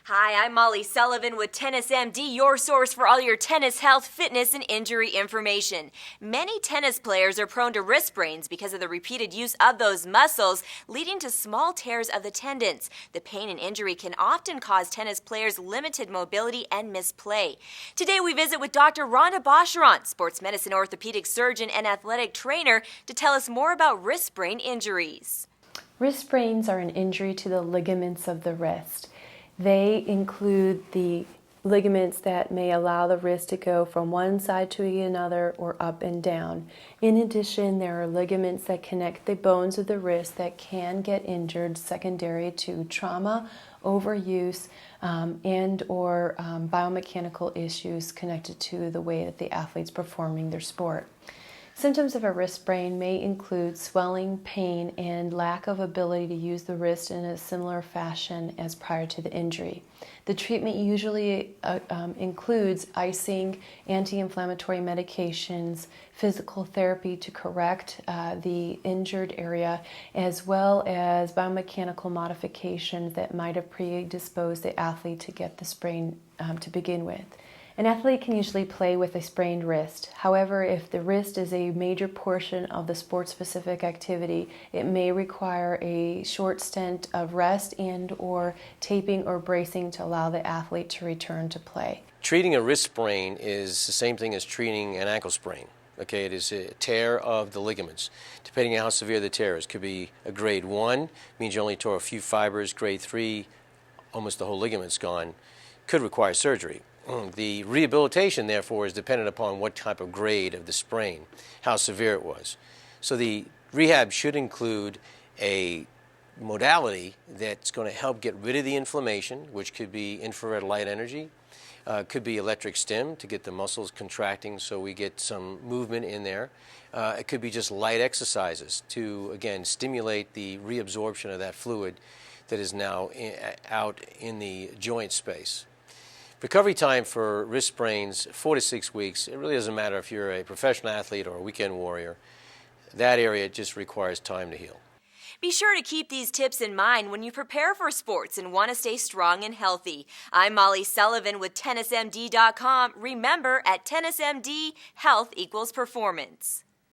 Hi, I'm Molly Sullivan with Tennis MD, your source for all your tennis health, fitness, and injury information. Many tennis players are prone to wrist sprains because of the repeated use of those muscles, leading to small tears of the tendons. The pain and injury can often cause tennis players limited mobility and misplay. Today we visit with Dr. Rhonda Bosharon, sports medicine orthopedic surgeon and athletic trainer, to tell us more about wrist sprain injuries. Wrist sprains are an injury to the ligaments of the wrist. They include the ligaments that may allow the wrist to go from one side to another or up and down. In addition, there are ligaments that connect the bones of the wrist that can get injured secondary to trauma, overuse, and or biomechanical issues connected to the way that the athlete's performing their sport. Symptoms of a wrist sprain may include swelling, pain, and lack of ability to use the wrist in a similar fashion as prior to the injury. The treatment usually includes icing, anti-inflammatory medications, physical therapy to correct the injured area, as well as biomechanical modifications that might have predisposed the athlete to get the sprain to begin with. An athlete can usually play with a sprained wrist. However, if the wrist is a major portion of the sport-specific activity, it may require a short stint of rest and or taping or bracing to allow the athlete to return to play. Treating a wrist sprain is the same thing as treating an ankle sprain. Okay, it is a tear of the ligaments. Depending on how severe the tear is, could be a grade 1, means you only tore a few fibers. Grade 3, almost the whole ligament's gone, could require surgery. The rehabilitation, therefore, is dependent upon what type of grade of the sprain, how severe it was. So the rehab should include a modality that's going to help get rid of the inflammation, which could be infrared light energy, could be electric stim to get the muscles contracting so we get some movement in there. It could be just light exercises to, again, stimulate the reabsorption of that fluid that is now out in the joint space. Recovery time for wrist sprains, 4 to 6 weeks. It really doesn't matter if you're a professional athlete or a weekend warrior. That area just requires time to heal. Be sure to keep these tips in mind when you prepare for sports and want to stay strong and healthy. I'm Molly Sullivan with TennisMD.com. Remember, at TennisMD, health equals performance.